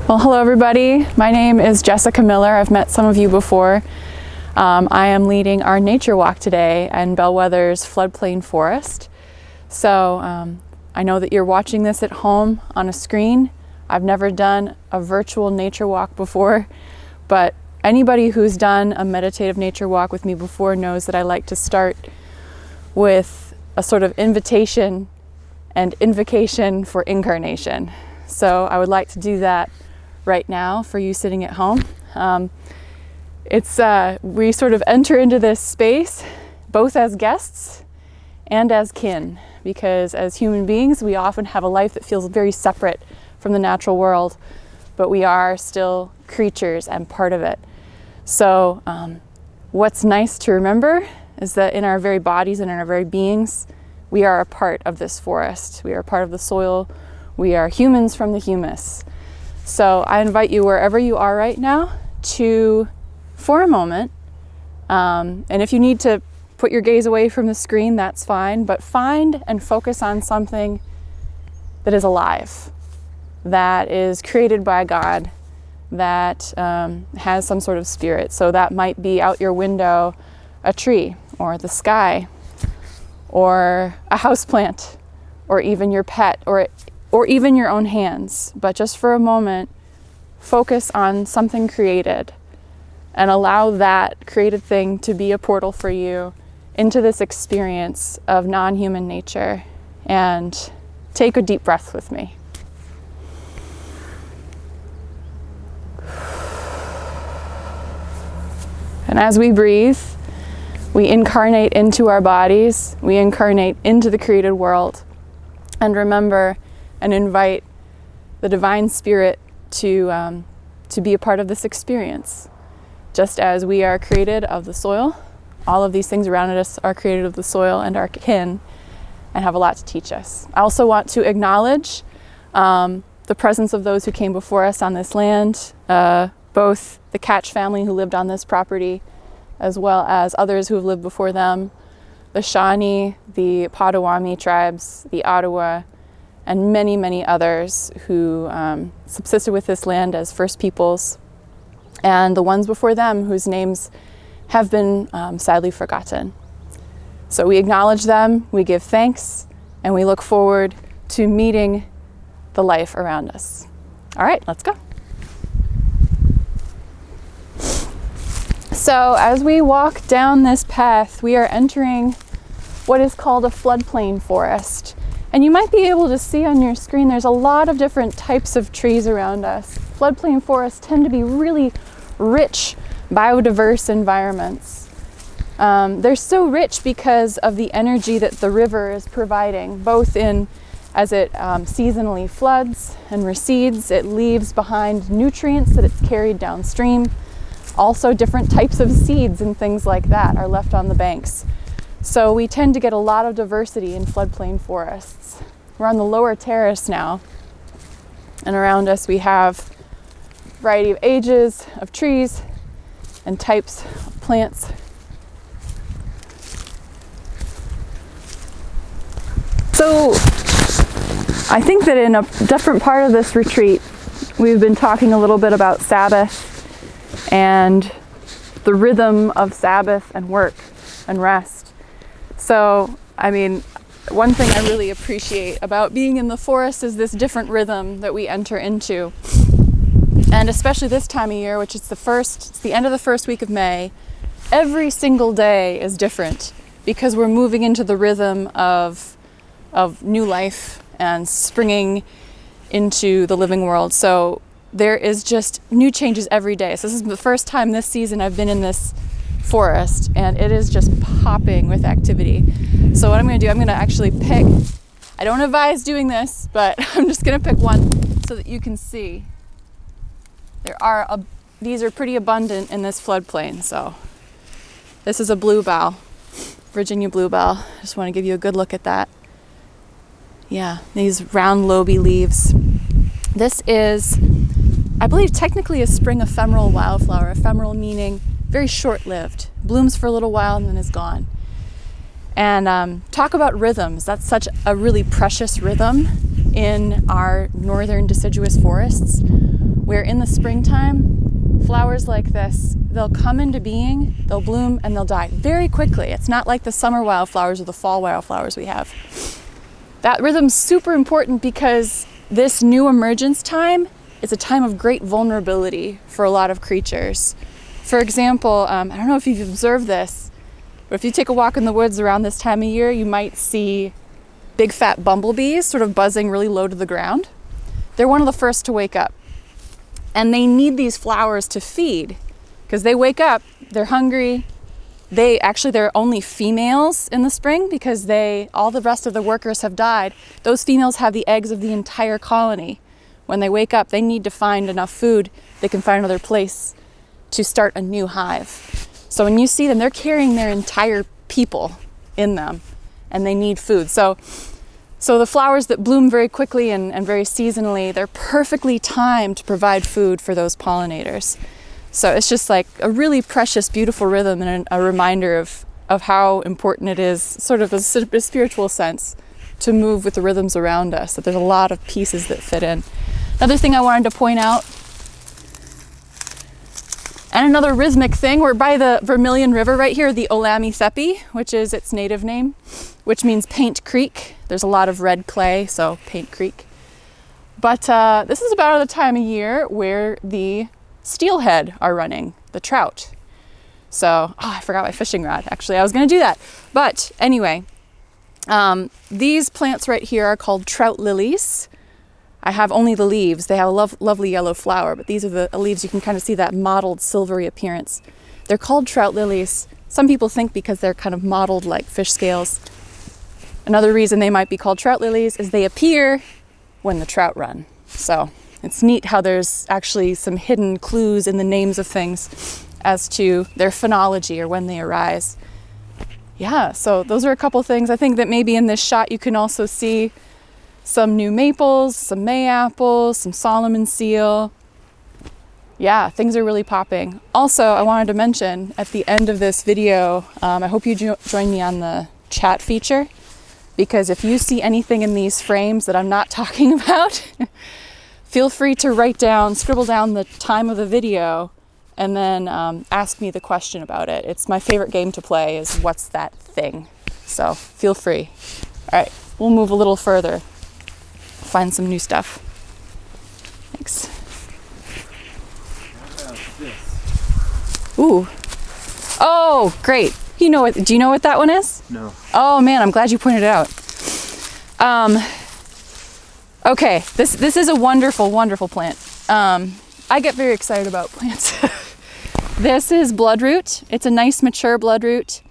Well, hello everybody. My name is Jessica Miller. I've met some of you before. I am leading our nature walk today in Bellwether's Floodplain Forest. So I know that you're watching this at home on a screen. I've never done a virtual nature walk before, but anybody who's done a meditative nature walk with me before knows that I like to start with a sort of invitation and invocation for incarnation. So I would like to do that right now for you sitting at home. We sort of enter into this space both as guests and as kin, because as human beings we often have a life that feels very separate from the natural world, but we are still creatures and part of it. So what's nice to remember is that in our very bodies and in our very beings, we are a part of this forest. We are a part of the soil. We are humans from the humus. So I invite you wherever you are right now to, for a moment, and if you need to put your gaze away from the screen, that's fine, but find and focus on something that is alive, that is created by God, that has some sort of spirit. So that might be out your window, a tree, or the sky, or a houseplant, or even your pet, or even your own hands. But just for a moment, focus on something created and allow that created thing to be a portal for you into this experience of non-human nature. And take a deep breath with me. And as we breathe, we incarnate into our bodies, we incarnate into the created world. And remember and invite the divine spirit to be a part of this experience. Just as we are created of the soil, all of these things around us are created of the soil and our kin and have a lot to teach us. I also want to acknowledge the presence of those who came before us on this land, both the Catch family who lived on this property, as well as others who have lived before them, the Shawnee, the Potawatomi tribes, the Ottawa, and many, many others who subsisted with this land as First Peoples, and the ones before them whose names have been sadly forgotten. So we acknowledge them, we give thanks, and we look forward to meeting the life around us. All right, let's go. So as we walk down this path, we are entering what is called a floodplain forest. And you might be able to see on your screen, there's a lot of different types of trees around us. Floodplain forests tend to be really rich, biodiverse environments. They're so rich because of the energy that the river is providing, both as it seasonally floods and recedes, it leaves behind nutrients that it's carried downstream. Also, different types of seeds and things like that are left on the banks. So we tend to get a lot of diversity in floodplain forests. We're on the lower terrace now, and around us we have a variety of ages of trees and types of plants. So I think that in a different part of this retreat, we've been talking a little bit about Sabbath and the rhythm of Sabbath and work and rest. So, I mean, one thing I really appreciate about being in the forest is this different rhythm that we enter into. And especially this time of year, which is it's the end of the first week of May, every single day is different because we're moving into the rhythm of new life and springing into the living world. So there is just new changes every day. So this is the first time this season I've been in this forest, and it is just popping with activity. So what I'm going to do, I'm going to actually pick, I don't advise doing this, but I'm just going to pick one so that you can see. These are pretty abundant in this floodplain. So this is a bluebell, Virginia bluebell. I just want to give you a good look at that. Yeah, these round loby leaves. This is, I believe, technically a spring ephemeral wildflower. Ephemeral meaning very short-lived, blooms for a little while and then is gone. And talk about rhythms. That's such a really precious rhythm in our northern deciduous forests, where in the springtime, flowers like this, they'll come into being, they'll bloom, and they'll die very quickly. It's not like the summer wildflowers or the fall wildflowers we have. That rhythm's super important because this new emergence time is a time of great vulnerability for a lot of creatures. For example, I don't know if you've observed this, but if you take a walk in the woods around this time of year, you might see big fat bumblebees sort of buzzing really low to the ground. They're one of the first to wake up. And they need these flowers to feed because they wake up, they're hungry. They're only females in the spring because all the rest of the workers have died. Those females have the eggs of the entire colony. When they wake up, they need to find enough food. They can find another place to start a new hive. So when you see them, they're carrying their entire people in them and they need food. So the flowers that bloom very quickly and very seasonally, they're perfectly timed to provide food for those pollinators. So it's just like a really precious, beautiful rhythm and a reminder of how important it is, sort of a spiritual sense, to move with the rhythms around us, that there's a lot of pieces that fit in. Another thing I wanted to point out, and another rhythmic thing, we're by the Vermillion River right here, the Olamithepi, which is its native name, which means Paint Creek. There's a lot of red clay, so Paint Creek. But this is about the time of year where the steelhead are running, the trout. So, I forgot my fishing rod. Actually, I was going to do that. But anyway, these plants right here are called trout lilies. I have only the leaves. They have a lovely yellow flower, but these are the leaves. You can kind of see that mottled silvery appearance. They're called trout lilies. Some people think because they're kind of mottled like fish scales. Another reason they might be called trout lilies is they appear when the trout run. So it's neat how there's actually some hidden clues in the names of things as to their phenology or when they arise. Yeah, so those are a couple things. I think that maybe in this shot you can also see some new maples, some May-apples, some Solomon seal. Yeah, things are really popping. Also, I wanted to mention at the end of this video, I hope you join me on the chat feature, because if you see anything in these frames that I'm not talking about, feel free to scribble down the time of the video and then ask me the question about it. It's my favorite game to play is what's that thing? So feel free. All right, we'll move a little further. Find some new stuff. Thanks. How about this? Ooh. Oh, great. Do you know what that one is? No. Oh man, I'm glad you pointed it out. Okay, this is a wonderful, wonderful plant. I get very excited about plants. This is bloodroot. It's a nice mature bloodroot.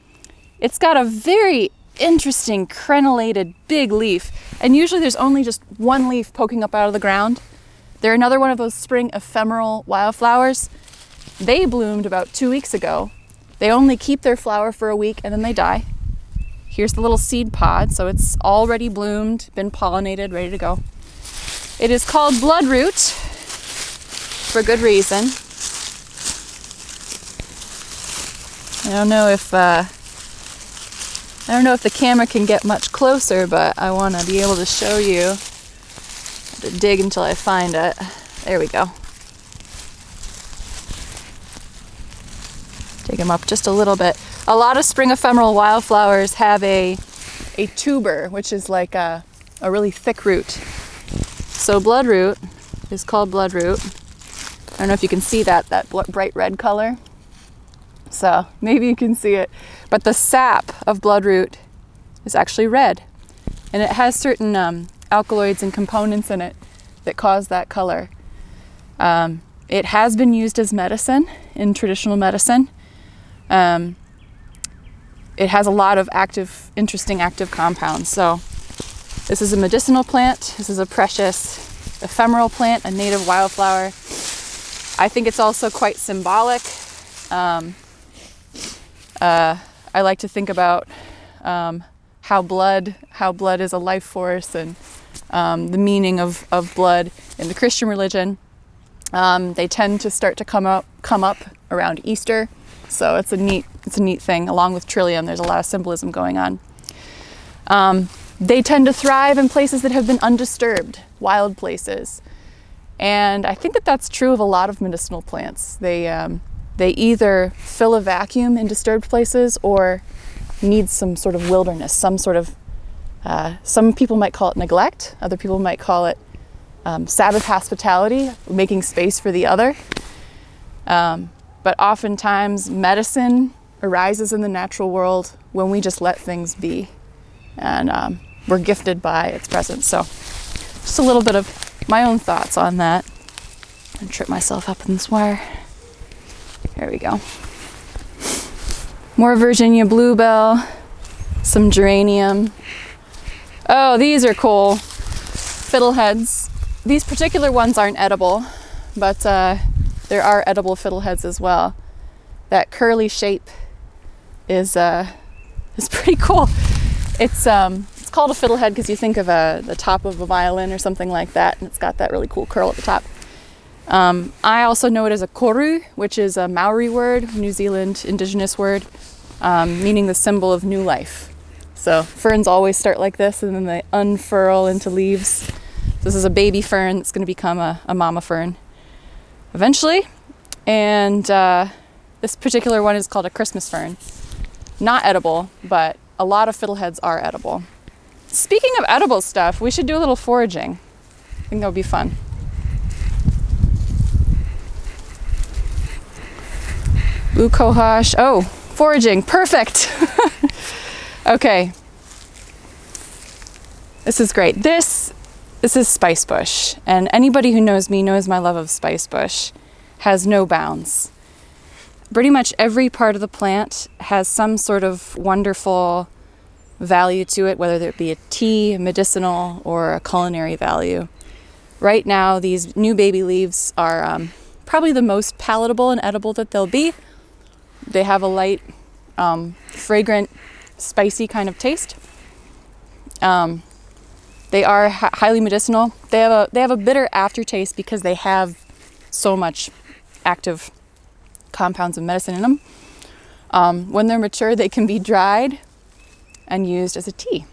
It's got a very interesting crenellated big leaf, and usually there's only just one leaf poking up out of the ground. They're another one of those spring ephemeral wildflowers. They bloomed about 2 weeks ago. They only keep their flower for a week and then they die. Here's the little seed pod, so it's already bloomed, been pollinated, ready to go. It is called bloodroot for good reason. I don't know if the camera can get much closer, but I want to be able to show you. I have to dig until I find it. There we go. Dig them up just a little bit. A lot of spring ephemeral wildflowers have a tuber, which is like a really thick root. So bloodroot is called bloodroot. I don't know if you can see that bright red color. So maybe you can see it. But the sap of bloodroot is actually red. And it has certain alkaloids and components in it that cause that color. It has been used as medicine in traditional medicine. It has a lot of interesting active compounds. So this is a medicinal plant. This is a precious ephemeral plant, a native wildflower. I think it's also quite symbolic. I like to think about how blood is a life force, and the meaning of blood in the Christian religion. They tend to start to come up around Easter, so it's a neat thing. Along with Trillium, there's a lot of symbolism going on. They tend to thrive in places that have been undisturbed, wild places. And I think that that's true of a lot of medicinal plants. They either fill a vacuum in disturbed places or need some sort of wilderness, some sort of, some people might call it neglect, other people might call it Sabbath hospitality, making space for the other. But oftentimes medicine arises in the natural world when we just let things be, and we're gifted by its presence. So just a little bit of my own thoughts on that. And trip myself up in this wire. There we go. More Virginia bluebell, some geranium. Oh, these are cool. Fiddleheads. These particular ones aren't edible, but there are edible fiddleheads as well. That curly shape is pretty cool. It's called a fiddlehead because you think of the top of a violin or something like that, and it's got that really cool curl at the top. I also know it as a koru, which is a Maori word, New Zealand indigenous word, meaning the symbol of new life. So ferns always start like this, and then they unfurl into leaves. This is a baby fern that's going to become a mama fern eventually. And this particular one is called a Christmas fern. Not edible, but a lot of fiddleheads are edible. Speaking of edible stuff, we should do a little foraging. I think that would be fun. Ukohash. Oh, foraging. Perfect. Okay. This is great. This is Spicebush. And anybody who knows me knows my love of Spicebush has no bounds. Pretty much every part of the plant has some sort of wonderful value to it, whether it be a tea, medicinal, or a culinary value. Right now, these new baby leaves are probably the most palatable and edible that they'll be. They have a light, fragrant, spicy kind of taste. They are highly medicinal. They have a bitter aftertaste because they have so much active compounds of medicine in them. When they're mature, they can be dried and used as a tea.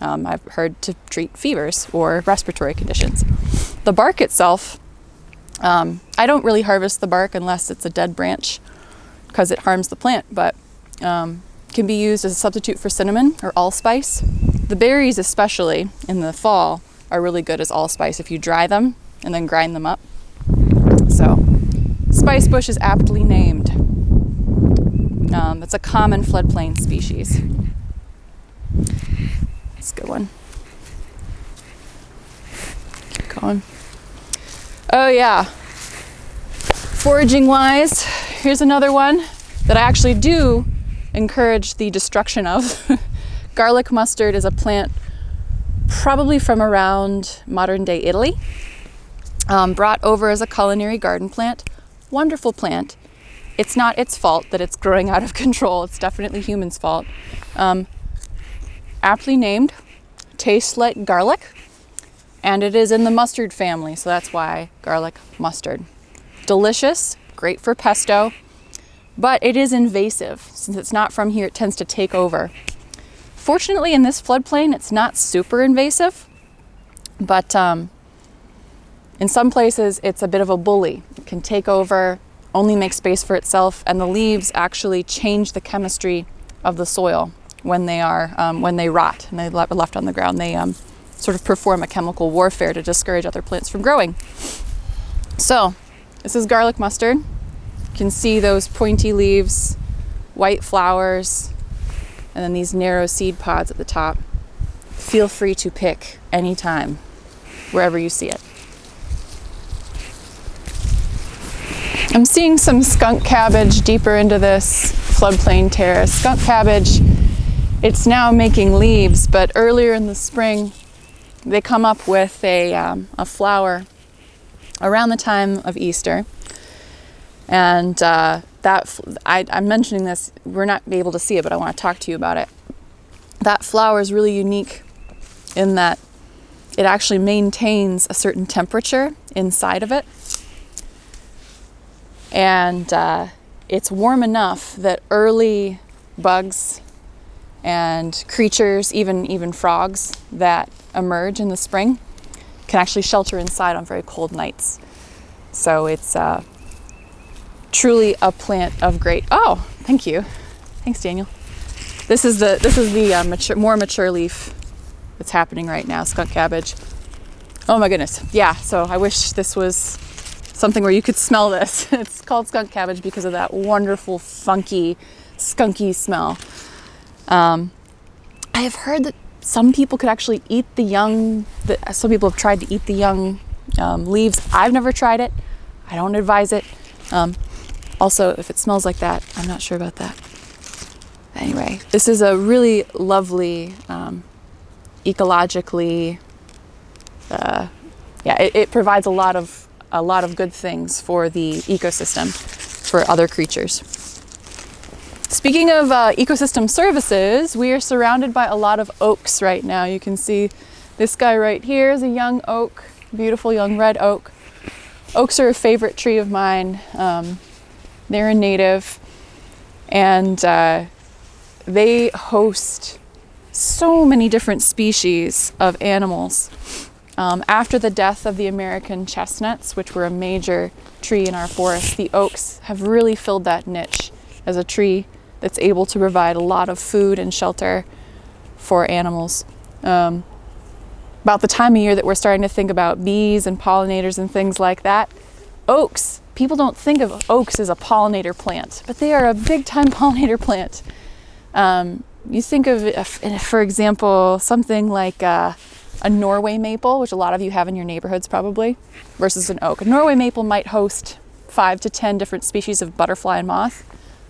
I've heard to treat fevers or respiratory conditions. The bark itself, I don't really harvest the bark unless it's a dead branch because it harms the plant, but can be used as a substitute for cinnamon or allspice. The berries, especially in the fall, are really good as allspice if you dry them and then grind them up. So Spicebush is aptly named. It's a common floodplain species. That's a good one. Keep going. Oh yeah. Foraging wise, here's another one that I actually do encourage the destruction of. Garlic mustard is a plant probably from around modern day Italy. Brought over as a culinary garden plant. Wonderful plant. It's not its fault that it's growing out of control. It's definitely humans' fault. Aptly named, tastes like garlic, and it is in the mustard family, so that's why garlic mustard. Delicious, great for pesto, but it is invasive. Since it's not from here, it tends to take over. Fortunately, in this floodplain, it's not super invasive, but in some places, it's a bit of a bully. It can take over, only make space for itself, and the leaves actually change the chemistry of the soil when they rot and they're left on the ground. They sort of perform a chemical warfare to discourage other plants from growing. So this is garlic mustard. You can see those pointy leaves, white flowers, and then these narrow seed pods at the top. Feel free to pick anytime, wherever you see it. I'm seeing some skunk cabbage deeper into this floodplain terrace. Skunk cabbage, it's now making leaves, but earlier in the spring, they come up with a flower around the time of Easter. And I'm mentioning this, we're not able to see it, but I want to talk to you about it. That flower is really unique in that it actually maintains a certain temperature inside of it. And it's warm enough that early bugs and creatures, even frogs that emerge in the spring, can actually shelter inside on very cold nights. So it's truly a plant of great. Oh, thank you. Thanks, Daniel. This is the more mature leaf that's happening right now, skunk cabbage. Oh my goodness. Yeah, so I wish this was something where you could smell this. It's called skunk cabbage because of that wonderful, funky, skunky smell. I have heard that some people could actually eat the young, some people have tried to eat the young leaves. I've never tried it. I don't advise it. Also, if it smells like that, I'm not sure about that. Anyway, this is a really lovely, ecologically, it provides a lot of good things for the ecosystem, for other creatures. Speaking of ecosystem services, we are surrounded by a lot of oaks right now. You can see this guy right here is a young oak, beautiful young red oak. Oaks are a favorite tree of mine. They're a native, and they host so many different species of animals. After the death of the American chestnuts, which were a major tree in our forest, the oaks have really filled that niche as a tree that's able to provide a lot of food and shelter for animals. About the time of year that we're starting to think about bees and pollinators and things like that, oaks, people don't think of oaks as a pollinator plant, but they are a big time pollinator plant. You think of, for example, something like a Norway maple, which a lot of you have in your neighborhoods probably, versus an oak. A Norway maple might host 5 to 10 different species of butterfly and moth.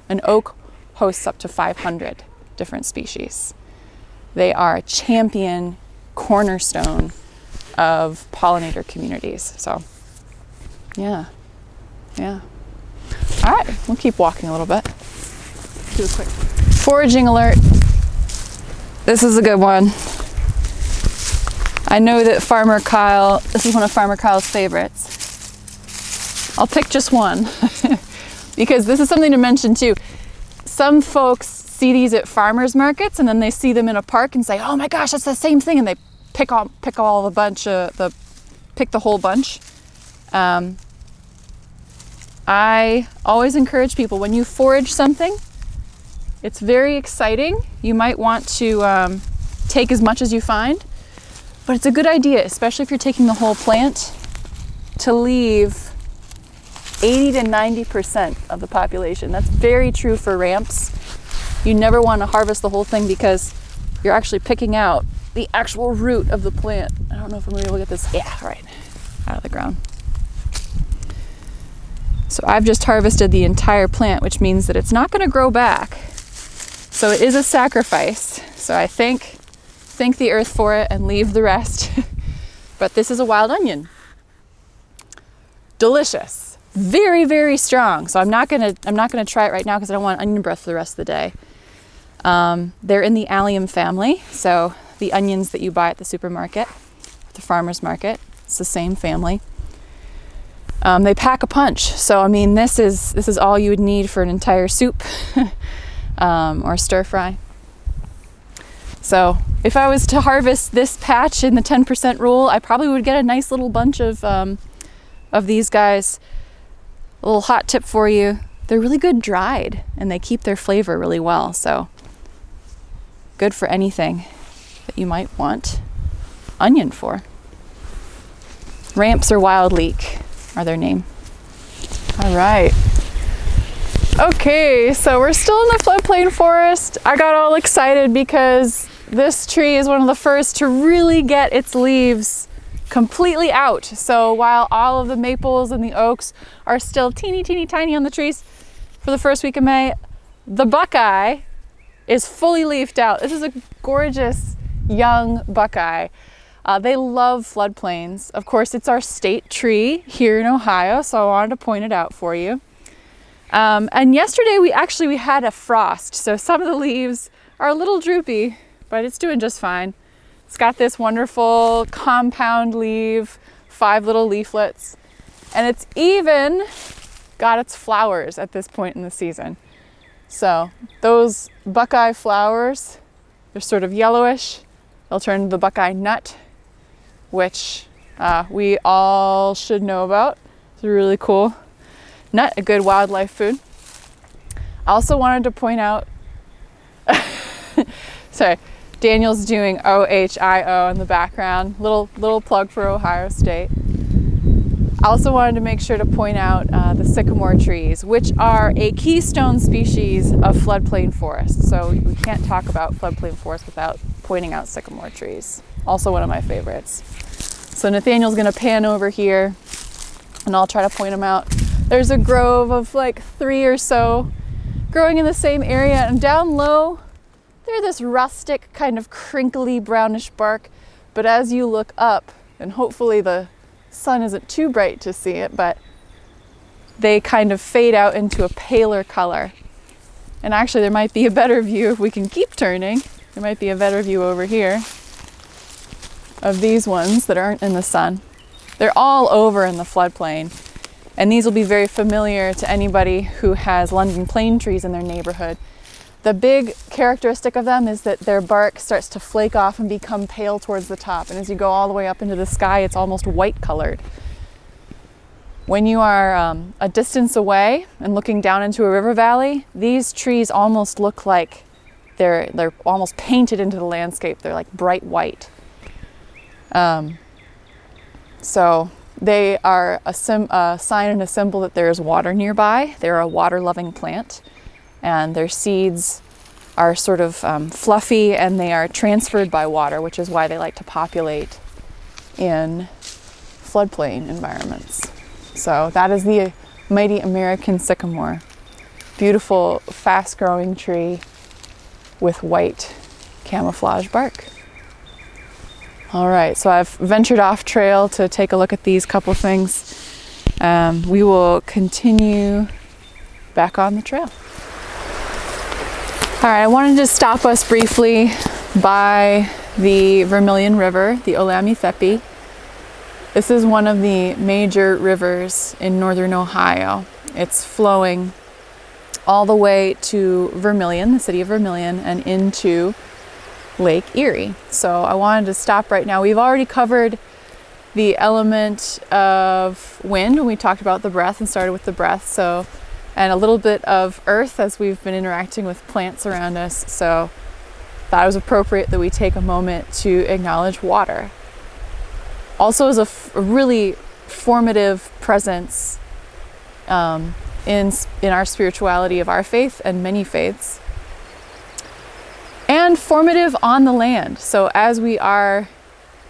An oak hosts up to 500 different species. They are a champion cornerstone of pollinator communities. So, yeah. All right, we'll keep walking a little bit. Do a quick foraging alert. This is a good one. I know that Farmer Kyle, this is one of Farmer Kyle's favorites. I'll pick just one because this is something to mention too. Some folks see these at farmers markets and then they see them in a park and say, oh my gosh, that's the same thing. And they pick the whole bunch. I always encourage people, when you forage something, it's very exciting. You might want to take as much as you find, but it's a good idea, especially if you're taking the whole plant, to leave 80 to 90% of the population. That's very true for ramps. You never want to harvest the whole thing because you're actually picking out the actual root of the plant. I don't know if I'm going to be able to get this, right, out of the ground. So I've just harvested the entire plant, which means that it's not going to grow back. So it is a sacrifice. So I thank the earth for it and leave the rest. But this is a wild onion. Delicious. Very, very strong. So I'm not gonna try it right now because I don't want onion breath for the rest of the day. They're in the allium family. So the onions that you buy at the supermarket, the farmer's market, it's the same family. They pack a punch. So I mean, this is all you would need for an entire soup or stir fry. So if I was to harvest this patch in the 10% rule, I probably would get a nice little bunch of these guys. A little hot tip for you: they're really good dried, and they keep their flavor really well. So good for anything that you might want onion for. Ramps or wild leek are their name. All right. Okay, so we're still in the floodplain forest. I got all excited because this tree is one of the first to really get its leaves completely out. So while all of the maples and the oaks are still teeny tiny on the trees for the first week of May, the buckeye is fully leafed out. This is a gorgeous young buckeye. They love floodplains. Of course, it's our state tree here in Ohio, so I wanted to point it out for you. And yesterday we had a frost, so some of the leaves are a little droopy, but it's doing just fine. It's got this wonderful compound leaf, 5 little leaflets, and it's even got its flowers at this point in the season. So those buckeye flowers, they're sort of yellowish. They'll turn to the buckeye nut, which we all should know about It's really cool. Nut, a good wildlife food. I also wanted to point out, sorry, Daniel's doing OHIO in the background. Little plug for Ohio State. I also wanted to make sure to point out the sycamore trees, which are a keystone species of floodplain forest. So we can't talk about floodplain forest without pointing out sycamore trees. Also one of my favorites. So Nathaniel's gonna pan over here and I'll try to point them out. There's a grove of like 3 or so growing in the same area, and down low, they're this rustic kind of crinkly brownish bark. But as you look up, and hopefully the sun isn't too bright to see it, but they kind of fade out into a paler color. And actually there might be a better view if we can keep turning. There might be a better view over here of these ones that aren't in the sun. They're all over in the floodplain. And these will be very familiar to anybody who has London plane trees in their neighborhood. The big characteristic of them is that their bark starts to flake off and become pale towards the top. And as you go all the way up into the sky, it's almost white colored. When you are a distance away and looking down into a river valley, these trees almost look like they're almost painted into the landscape. They're like bright white. So they are a sign and a symbol that there is water nearby. They're a water-loving plant, and their seeds are sort of fluffy, and they are transferred by water, which is why they like to populate in floodplain environments. So that is the mighty American sycamore. Beautiful, fast-growing tree with white camouflage bark. All right, so I've ventured off trail to take a look at these couple things. We will continue back on the trail. All right, I wanted to stop us briefly by the Vermillion River, the Olamethepie. This is one of the major rivers in northern Ohio. It's flowing all the way to Vermillion, the city of Vermillion, and into Lake Erie. So I wanted to stop right now. We've already covered the element of wind when we talked about the breath and started with the breath. So, and a little bit of earth as we've been interacting with plants around us. So thought it was appropriate that we take a moment to acknowledge water. Also as a really formative presence in our spirituality of our faith and many faiths. And formative on the land. So as we are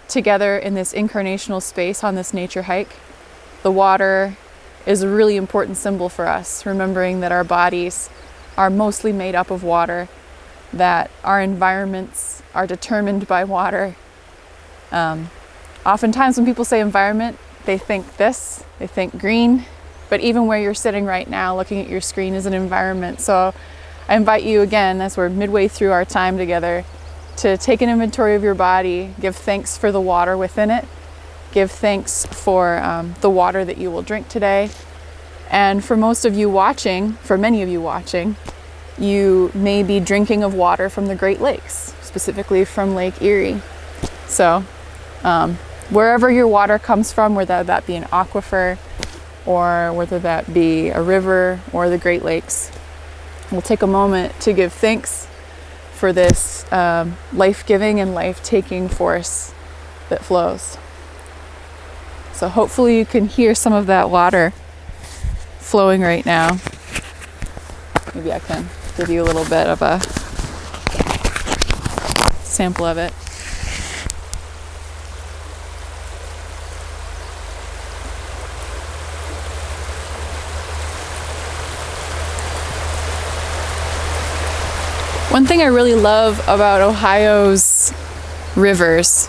together in this incarnational space on this nature hike, the water is a really important symbol for us, remembering that our bodies are mostly made up of water, that our environments are determined by water. Oftentimes when people say environment, they think this, they think green, but even where you're sitting right now looking at your screen is an environment. So I invite you again, as we're midway through our time together, to take an inventory of your body, give thanks for the water within it, give thanks for the water that you will drink today. And for most of you watching, for many of you watching, you may be drinking of water from the Great Lakes, specifically from Lake Erie. So wherever your water comes from, whether that be an aquifer or whether that be a river or the Great Lakes, we'll take a moment to give thanks for this life-giving and life-taking force that flows. So hopefully you can hear some of that water flowing right now. Maybe I can give you a little bit of a sample of it. One thing I really love about Ohio's rivers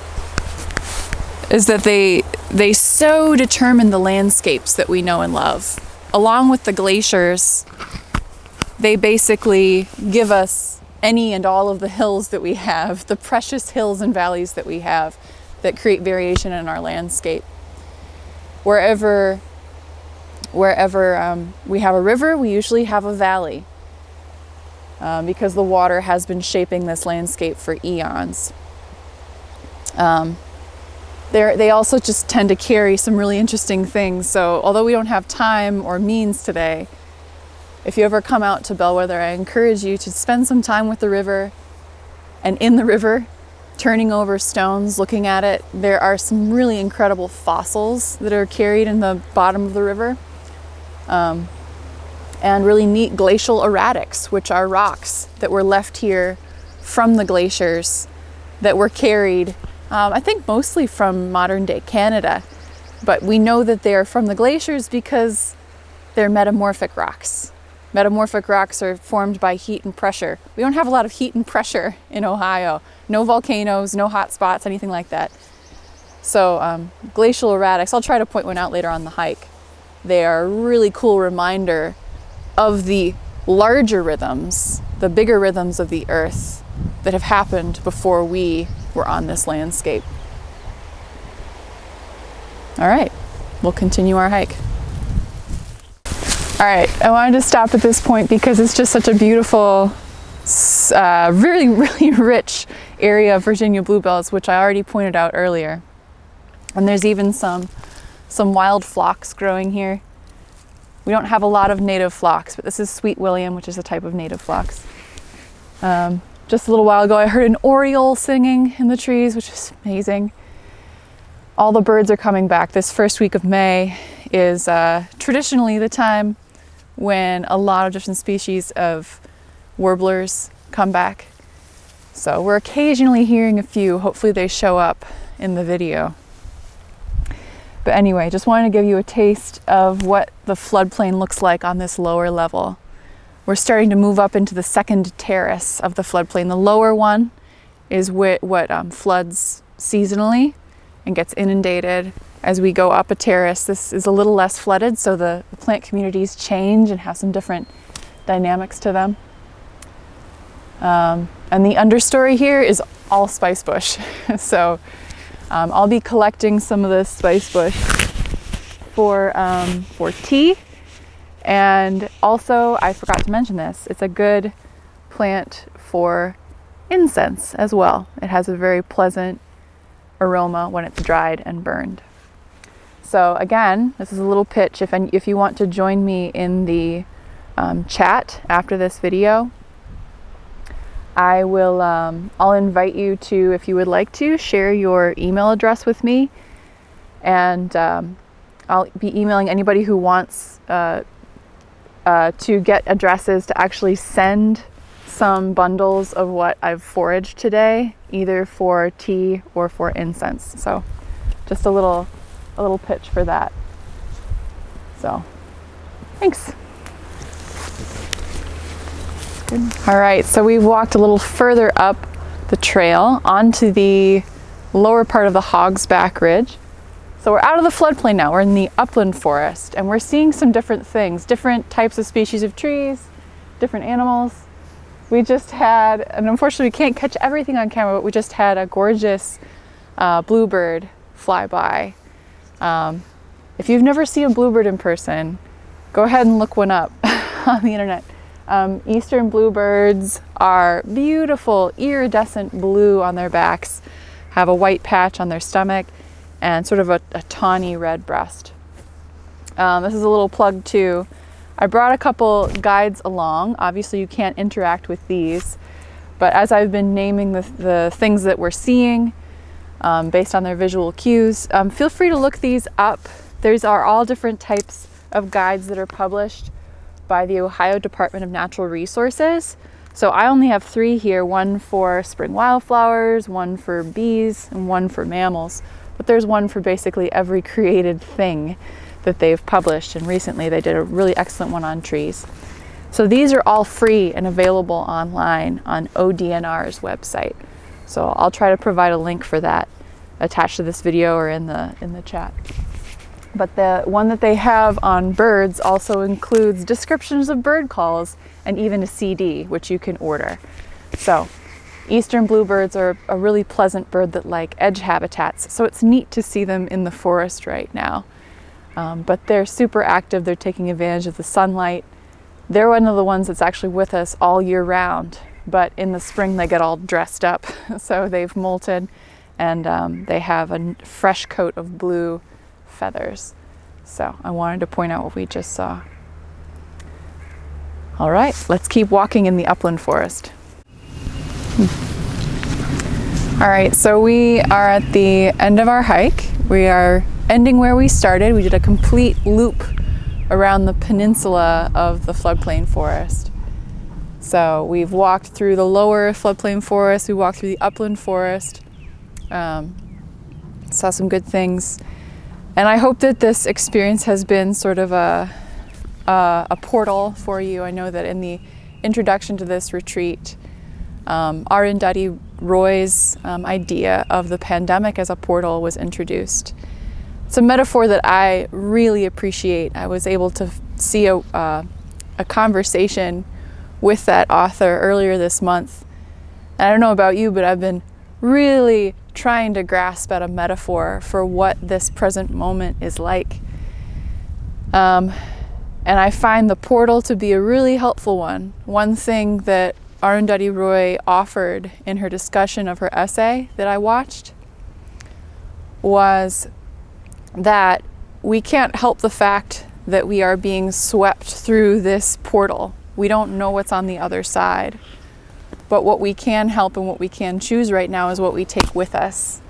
is that they so determine the landscapes that we know and love. Along with the glaciers, they basically give us any and all of the hills that we have, the precious hills and valleys that we have that create variation in our landscape. Wherever we have a river, we usually have a valley. Because the water has been shaping this landscape for eons. They also just tend to carry some really interesting things. So although we don't have time or means today, if you ever come out to Bellwether, I encourage you to spend some time with the river and in the river, turning over stones, looking at it. There are some really incredible fossils that are carried in the bottom of the river. And really neat glacial erratics, which are rocks that were left here from the glaciers that were carried, I think mostly from modern day Canada. But we know that they are from the glaciers because they're metamorphic rocks. Metamorphic rocks are formed by heat and pressure. We don't have a lot of heat and pressure in Ohio. No volcanoes, no hot spots, anything like that. So glacial erratics, I'll try to point one out later on the hike. They are a really cool reminder of the larger rhythms, the bigger rhythms of the earth that have happened before we were on this landscape. All right, we'll continue our hike. All right, I wanted to stop at this point because it's just such a beautiful, really, really rich area of Virginia bluebells, which I already pointed out earlier. And there's even some wild phlox growing here. We don't have a lot of native phlox, but this is Sweet William, which is a type of native phlox. Just a little while ago, I heard an oriole singing in the trees, which is amazing. All the birds are coming back. This first week of May is traditionally the time when a lot of different species of warblers come back. So we're occasionally hearing a few. Hopefully they show up in the video. But anyway, just wanted to give you a taste of what the floodplain looks like on this lower level. We're starting to move up into the second terrace of the floodplain. The lower one is what floods seasonally and gets inundated. As we go up a terrace, this is a little less flooded, so the plant communities change and have some different dynamics to them. And the understory here is all spicebush. So I'll be collecting some of this spicebush for tea. And also, I forgot to mention this, it's a good plant for incense as well. It has a very pleasant aroma when it's dried and burned. So again, this is a little pitch. If you want to join me in the chat after this video, I will. I'll invite you to, if you would like to, share your email address with me, and I'll be emailing anybody who wants to get addresses to actually send some bundles of what I've foraged today, either for tea or for incense. So just a little pitch for that. So thanks. All right, so we've walked a little further up the trail onto the lower part of the Hog's Back Ridge. So we're out of the floodplain now, we're in the upland forest, and we're seeing some different things, different types of species of trees, different animals. We just had, and unfortunately we can't catch everything on camera, but we just had a gorgeous bluebird fly by. If you've never seen a bluebird in person, go ahead and look one up on the internet. Eastern bluebirds are beautiful, iridescent blue on their backs, have a white patch on their stomach, and sort of a tawny red breast. This is a little plug too. I brought a couple guides along. Obviously you can't interact with these, but as I've been naming the things that we're seeing based on their visual cues, feel free to look these up. These are all different types of guides that are published by the Ohio Department of Natural Resources. So I only have 3 here, one for spring wildflowers, one for bees, and one for mammals. But there's one for basically every created thing that they've published, and recently they did a really excellent one on trees. So these are all free and available online on ODNR's website. So I'll try to provide a link for that attached to this video or in the chat. But the one that they have on birds also includes descriptions of bird calls and even a CD, which you can order. So eastern bluebirds are a really pleasant bird that like edge habitats. So it's neat to see them in the forest right now. But they're super active. They're taking advantage of the sunlight. They're one of the ones that's actually with us all year round. But in the spring, they get all dressed up. So they've molted and they have a fresh coat of blue feathers. So I wanted to point out what we just saw. All right, let's keep walking in the upland forest. All right, so we are at the end of our hike. We are ending where we started. We did a complete loop around the peninsula of the floodplain forest. So we've walked through the lower floodplain forest, we walked through the upland forest, saw some good things. And I hope that this experience has been sort of a portal for you. I know that in the introduction to this retreat, Arundhati Roy's idea of the pandemic as a portal was introduced. It's a metaphor that I really appreciate. I was able to see a conversation with that author earlier this month. And I don't know about you, but I've been really trying to grasp at a metaphor for what this present moment is like. And I find the portal to be a really helpful one. One thing that Arundhati Roy offered in her discussion of her essay that I watched was that we can't help the fact that we are being swept through this portal. We don't know what's on the other side. But what we can help and what we can choose right now is what we take with us.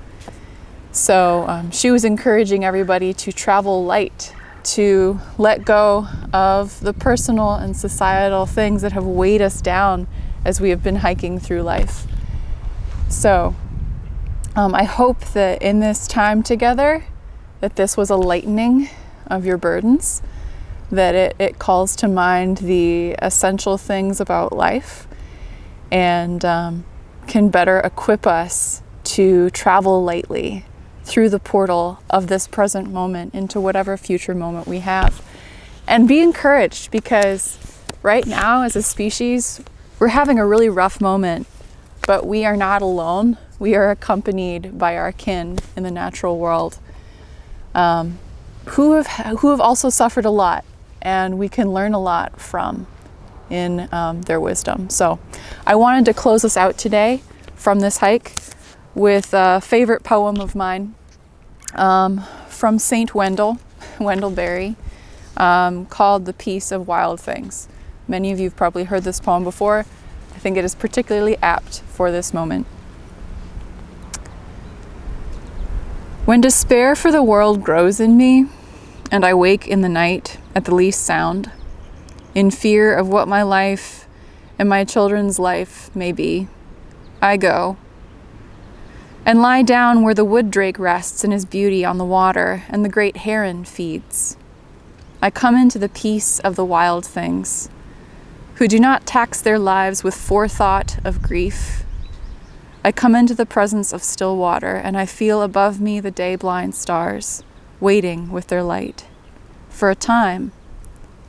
So she was encouraging everybody to travel light, to let go of the personal and societal things that have weighed us down as we have been hiking through life. So I hope that in this time together, that this was a lightening of your burdens, that it calls to mind the essential things about life, and can better equip us to travel lightly through the portal of this present moment into whatever future moment we have. And be encouraged, because right now as a species, we're having a really rough moment, but we are not alone. We are accompanied by our kin in the natural world, who have also suffered a lot, and we can learn a lot from in their wisdom. So I wanted to close us out today from this hike with a favorite poem of mine from Saint Wendell Berry, called The Peace of Wild Things. Many of you have probably heard this poem before. I think it is particularly apt for this moment. When despair for the world grows in me, and I wake in the night at the least sound, in fear of what my life and my children's life may be, I go and lie down where the wood drake rests in his beauty on the water and the great heron feeds. I come into the peace of the wild things, who do not tax their lives with forethought of grief. I come into the presence of still water, and I feel above me the day-blind stars, waiting with their light. For a time,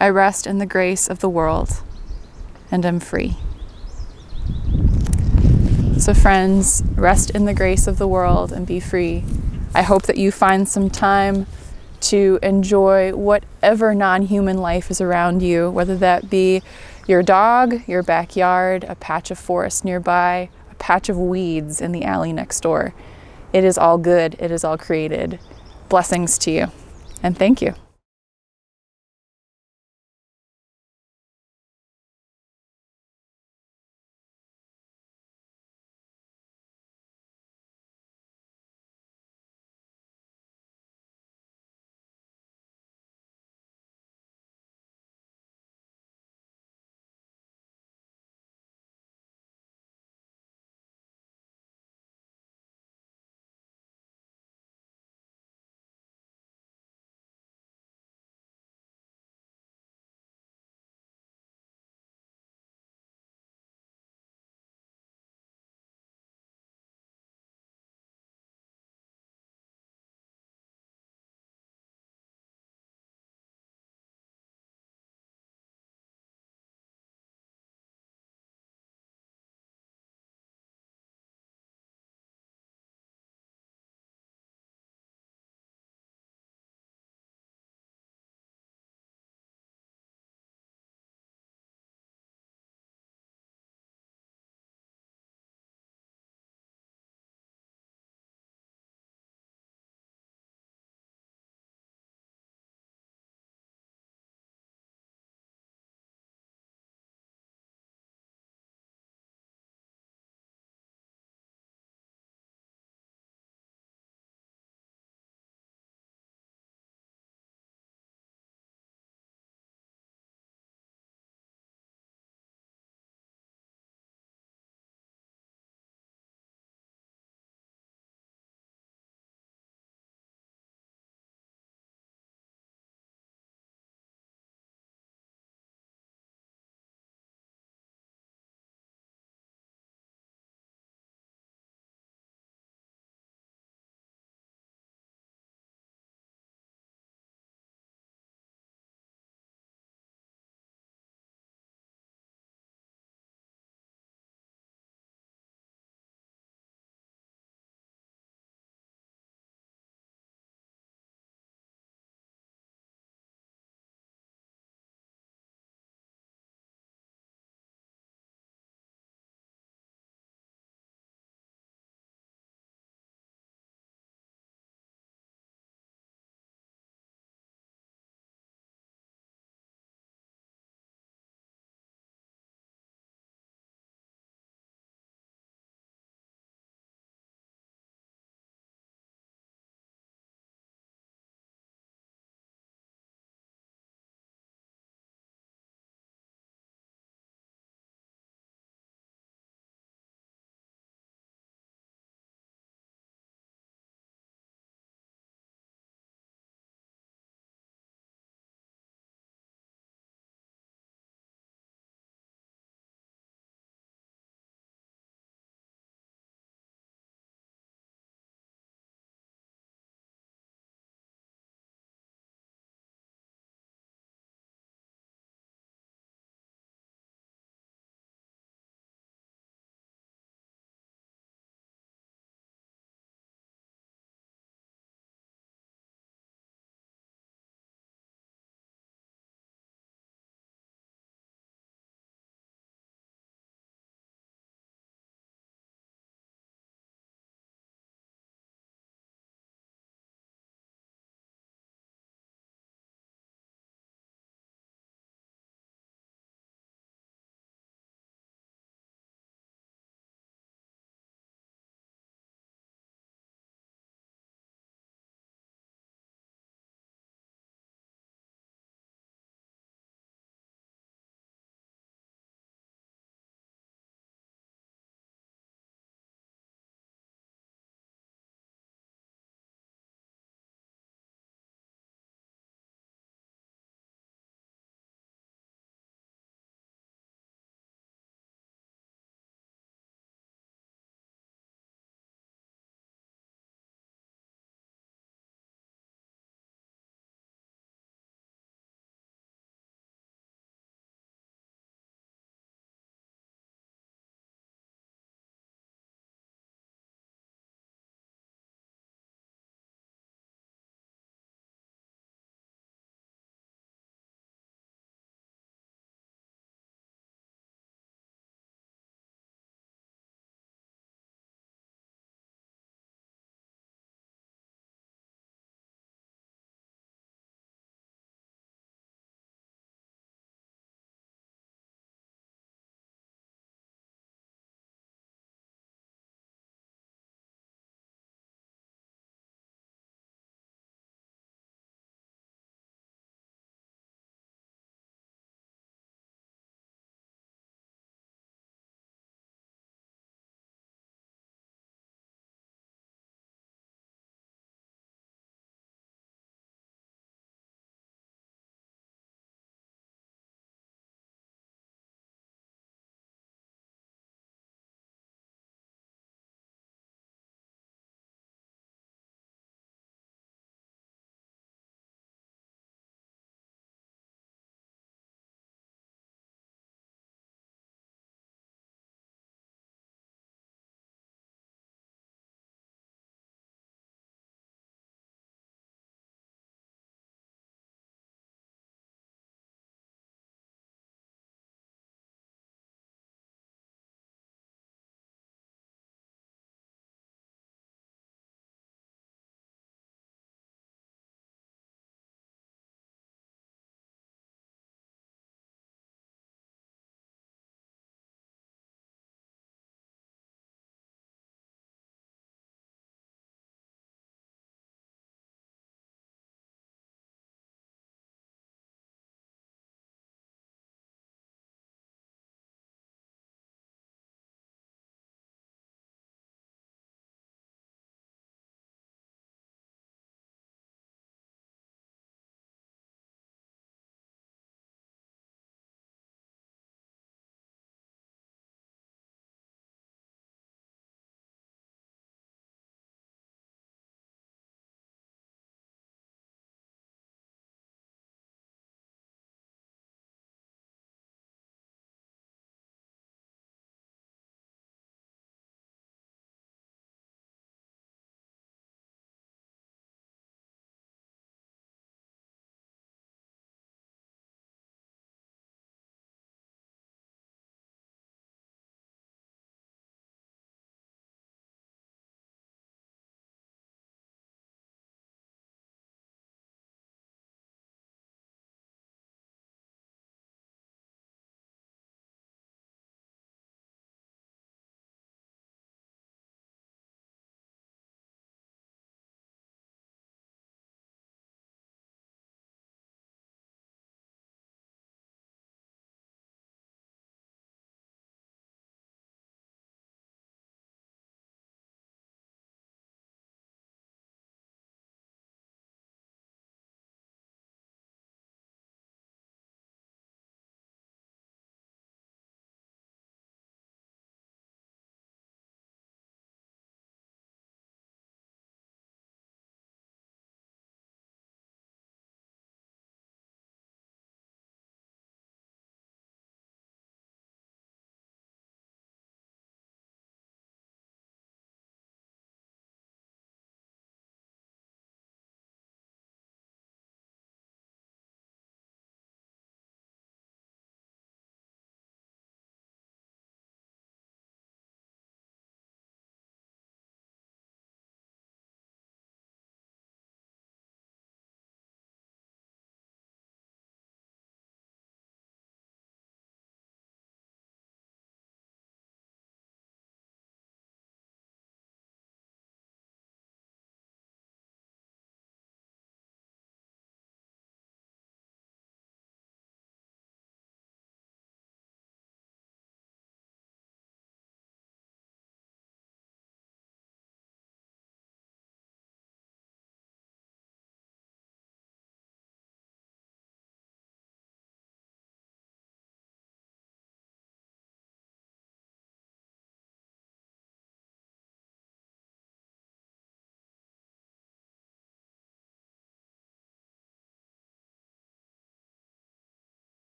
I rest in the grace of the world and am free. So friends, rest in the grace of the world and be free. I hope that you find some time to enjoy whatever non-human life is around you, whether that be your dog, your backyard, a patch of forest nearby, a patch of weeds in the alley next door. It is all good. It is all created. Blessings to you, and thank you.